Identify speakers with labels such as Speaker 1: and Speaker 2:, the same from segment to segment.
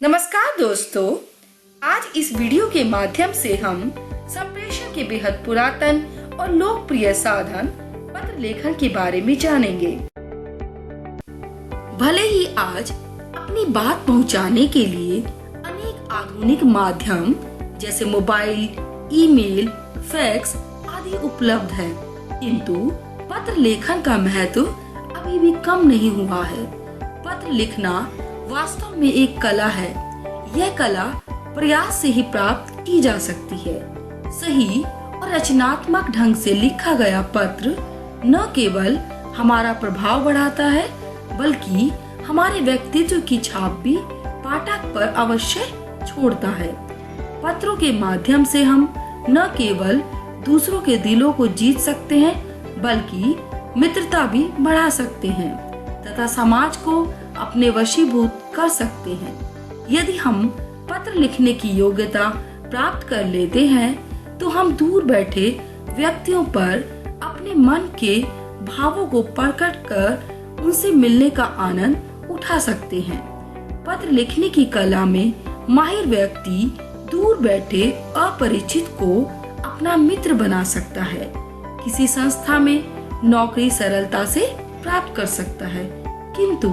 Speaker 1: नमस्कार दोस्तों, आज इस वीडियो के माध्यम से हम संप्रेषण के बेहद पुरातन और लोकप्रिय साधन पत्र लेखन के बारे में जानेंगे। भले ही आज अपनी बात पहुंचाने के लिए अनेक आधुनिक माध्यम जैसे मोबाइल, ईमेल, फैक्स आदि उपलब्ध है, किंतु पत्र लेखन का महत्व अभी भी कम नहीं हुआ है। पत्र लिखना वास्तव में एक कला है। यह कला प्रयास से ही प्राप्त की जा सकती है। सही और रचनात्मक ढंग से लिखा गया पत्र न केवल हमारा प्रभाव बढ़ाता है, बल्कि हमारे व्यक्तित्व की छाप भी पाठक पर अवश्य छोड़ता है। पत्रों के माध्यम से हम न केवल दूसरों के दिलों को जीत सकते हैं, बल्कि मित्रता भी बढ़ा सकते हैं तथा समाज को अपने वशीभूत कर सकते हैं। यदि हम पत्र लिखने की योग्यता प्राप्त कर लेते हैं, तो हम दूर बैठे व्यक्तियों पर अपने मन के भावों को प्रकट कर उनसे मिलने का आनंद उठा सकते हैं। पत्र लिखने की कला में माहिर व्यक्ति दूर बैठे अपरिचित को अपना मित्र बना सकता है। किसी संस्था में नौकरी सरलता से प्राप्त कर सकता है, किंतु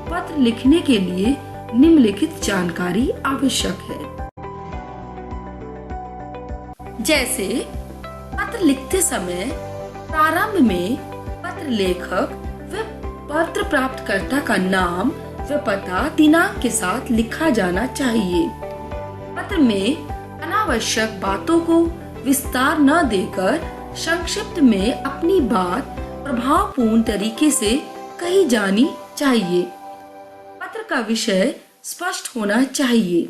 Speaker 1: पत्र लिखने के लिए निम्नलिखित जानकारी आवश्यक है। जैसे पत्र लिखते समय प्रारंभ में पत्र लेखक व पत्र प्राप्तकर्ता का नाम व पता दिनांक के साथ लिखा जाना चाहिए। पत्र में अनावश्यक बातों को विस्तार न देकर संक्षिप्त में अपनी बात प्रभावपूर्ण तरीके से कही जानी चाहिए। पत्र का विषय स्पष्ट होना चाहिए।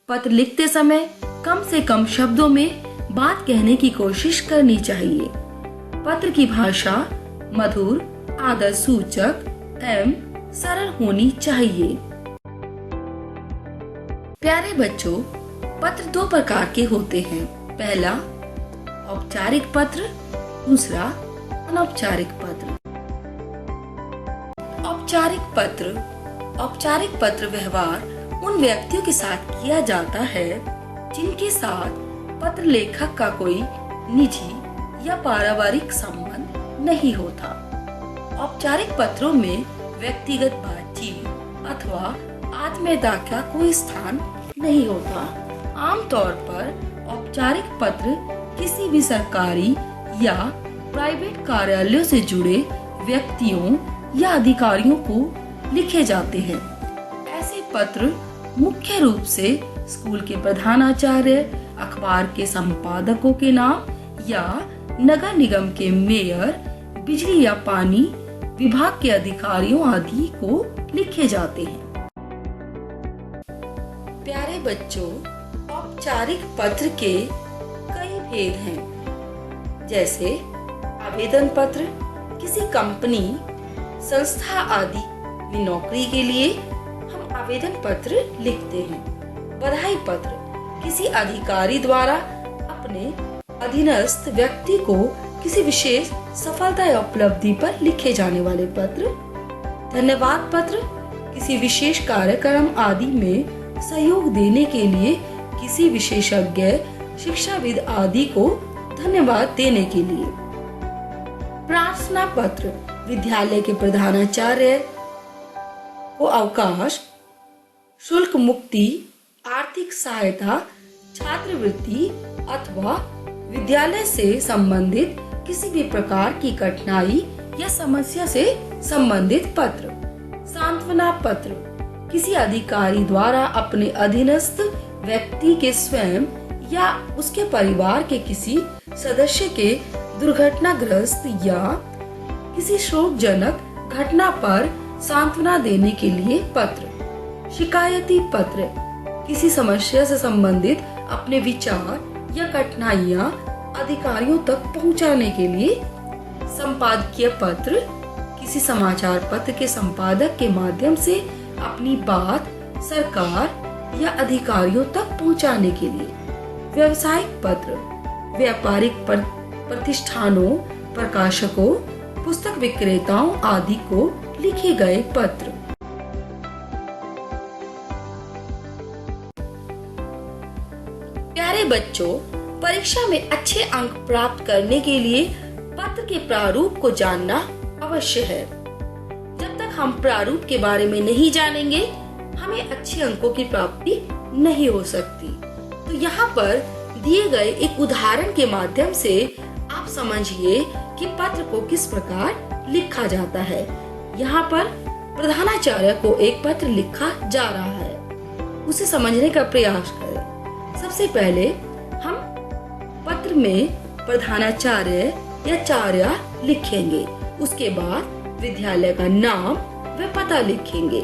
Speaker 1: पत्र लिखते समय कम से कम शब्दों में बात कहने की कोशिश करनी चाहिए। पत्र की भाषा मधुर, आदर सूचक एवं सरल होनी चाहिए। प्यारे बच्चों, पत्र दो प्रकार के होते हैं। पहला औपचारिक पत्र, दूसरा अनौपचारिक पत्र। औपचारिक पत्र व्यवहार उन व्यक्तियों के साथ किया जाता है जिनके साथ पत्र लेखक का कोई निजी या पारिवारिक संबंध नहीं होता। औपचारिक पत्रों में व्यक्तिगत बातचीत अथवा आत्मीयता का कोई स्थान नहीं होता। आमतौर पर औपचारिक पत्र किसी भी सरकारी या प्राइवेट कार्यालयों से जुड़े व्यक्तियों या अधिकारियों को लिखे जाते हैं। ऐसे पत्र मुख्य रूप से स्कूल के प्रधानाचार्य, अखबार के संपादकों के नाम या नगर निगम के मेयर, बिजली या पानी विभाग के अधिकारियों आदि को लिखे जाते हैं। प्यारे बच्चों, औपचारिक पत्र के कई भेद हैं। जैसे आवेदन पत्र किसी कंपनी, संस्था आदि में नौकरी के लिए हम आवेदन पत्र लिखते हैं। बधाई पत्र किसी अधिकारी द्वारा अपने अधीनस्थ व्यक्ति को किसी विशेष सफलता या उपलब्धि पर लिखे जाने वाले पत्र। धन्यवाद पत्र किसी विशेष कार्यक्रम आदि में सहयोग देने के लिए किसी विशेषज्ञ, शिक्षाविद आदि को धन्यवाद देने के लिए। प्रार्थना पत्र विद्यालय के प्रधानाचार्य को अवकाश, शुल्क मुक्ति, आर्थिक सहायता, छात्रवृत्ति अथवा विद्यालय से संबंधित किसी भी प्रकार की कठिनाई या समस्या से संबंधित पत्र। सांत्वना पत्र किसी अधिकारी द्वारा अपने अधीनस्थ व्यक्ति के स्वयं या उसके परिवार के किसी सदस्य के दुर्घटनाग्रस्त या किसी शोकजनक घटना पर सांत्वना देने के लिए पत्र। शिकायती पत्र किसी समस्या से संबंधित अपने विचार या कठिनाइयां अधिकारियों तक पहुंचाने के लिए। संपादकीय पत्र किसी समाचार पत्र के संपादक के माध्यम से अपनी बात सरकार या अधिकारियों तक पहुंचाने के लिए। व्यावसायिक पत्र व्यापारिक प्रतिष्ठानों, प्रकाशकों, पुस्तक विक्रेताओं आदि को लिखे गए पत्र। प्यारे बच्चों, परीक्षा में अच्छे अंक प्राप्त करने के लिए पत्र के प्रारूप को जानना अवश्य है। जब तक हम प्रारूप के बारे में नहीं जानेंगे, हमें अच्छे अंकों की प्राप्ति नहीं हो सकती। तो यहाँ पर दिए गए एक उदाहरण के माध्यम से आप समझिए कि पत्र को किस प्रकार लिखा जाता है। यहाँ पर प्रधानाचार्य को एक पत्र लिखा जा रहा है, उसे समझने का प्रयास करें। सबसे पहले हम पत्र में प्रधानाचार्य या चार्य लिखेंगे। उसके बाद विद्यालय का नाम व पता लिखेंगे।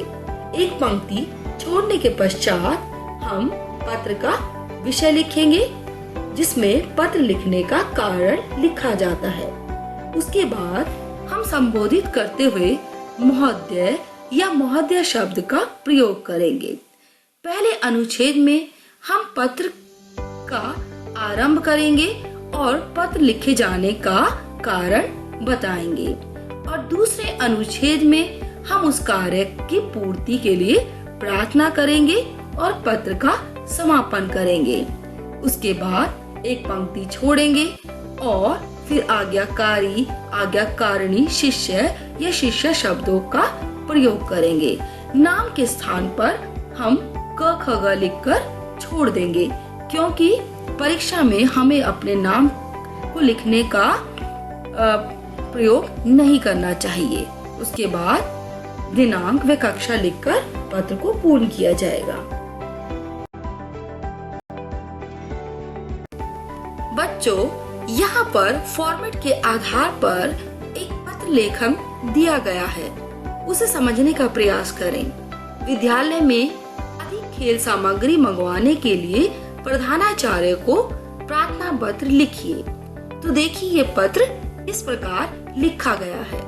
Speaker 1: एक पंक्ति छोड़ने के पश्चात हम पत्र का विषय लिखेंगे, जिसमें पत्र लिखने का कारण लिखा जाता है। उसके बाद हम संबोधित करते हुए महोदय या महोदया शब्द का प्रयोग करेंगे। पहले अनुच्छेद में हम पत्र का आरंभ करेंगे और पत्र लिखे जाने का कारण बताएंगे, और दूसरे अनुच्छेद में हम उस कार्य की पूर्ति के लिए प्रार्थना करेंगे और पत्र का समापन करेंगे। उसके बाद एक पंक्ति छोड़ेंगे और फिर आज्ञाकारी, आज्ञाकारिणी, शिष्य या शिष्य शब्दों का प्रयोग करेंगे। नाम के स्थान पर हम क ख ग लिखकर छोड़ देंगे, क्योंकि परीक्षा में हमें अपने नाम को लिखने का प्रयोग नहीं करना चाहिए। उसके बाद दिनांक व कक्षा लिखकर पत्र को पूर्ण किया जाएगा। बच्चों, यहाँ पर फॉर्मेट के आधार पर एक पत्र लेखन दिया गया है, उसे समझने का प्रयास करें। विद्यालय में अधिक खेल सामग्री मंगवाने के लिए प्रधानाचार्य को प्रार्थना पत्र लिखिए। तो देखिए, ये पत्र इस प्रकार लिखा गया है।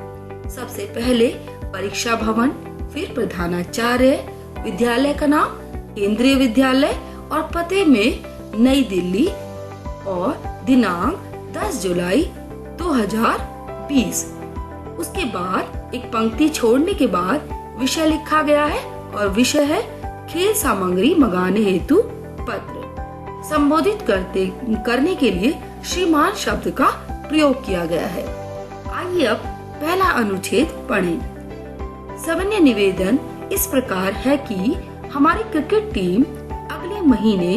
Speaker 1: सबसे पहले परीक्षा भवन, फिर प्रधानाचार्य, विद्यालय का नाम केंद्रीय विद्यालय और पते में नई दिल्ली, और दिनांक 10 जुलाई 2020। उसके बाद एक पंक्ति छोड़ने के बाद विषय लिखा गया है, और विषय है खेल सामग्री मंगाने हेतु पत्र। संबोधित करने के लिए श्रीमान शब्द का प्रयोग किया गया है। आइए अब पहला अनुच्छेद पढ़ें। सामान्य निवेदन इस प्रकार है कि हमारी क्रिकेट टीम अगले महीने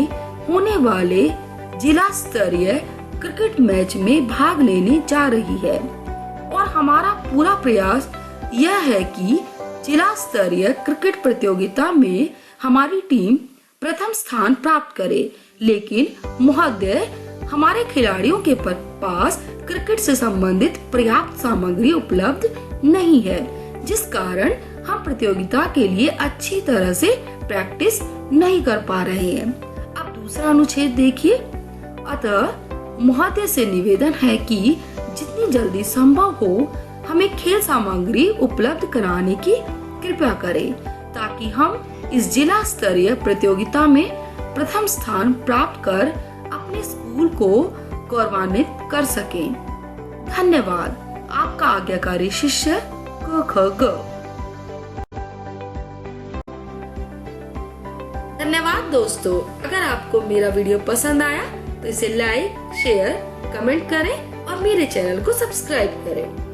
Speaker 1: होने वाले जिला स्तरीय क्रिकेट मैच में भाग लेने जा रही है, और हमारा पूरा प्रयास यह है कि जिला स्तरीय क्रिकेट प्रतियोगिता में हमारी टीम प्रथम स्थान प्राप्त करे। लेकिन महोदय, हमारे खिलाड़ियों के पास क्रिकेट से संबंधित पर्याप्त सामग्री उपलब्ध नहीं है, जिस कारण हम प्रतियोगिता के लिए अच्छी तरह से प्रैक्टिस नहीं कर पा रहे हैं। अब दूसरा अनुच्छेद देखिए। अतः महोदय से निवेदन है कि जितनी जल्दी संभव हो हमें खेल सामग्री उपलब्ध कराने की कृपया करें, ताकि हम इस जिला स्तरीय प्रतियोगिता में प्रथम स्थान प्राप्त कर अपने स्कूल को गौरवान्वित कर सकें। धन्यवाद। आपका आज्ञाकारी शिष्य क ख ग। धन्यवाद दोस्तों। अगर आपको मेरा वीडियो पसंद आया तो इसे लाइक, शेयर, कमेंट करें और मेरे चैनल को सब्सक्राइब करें।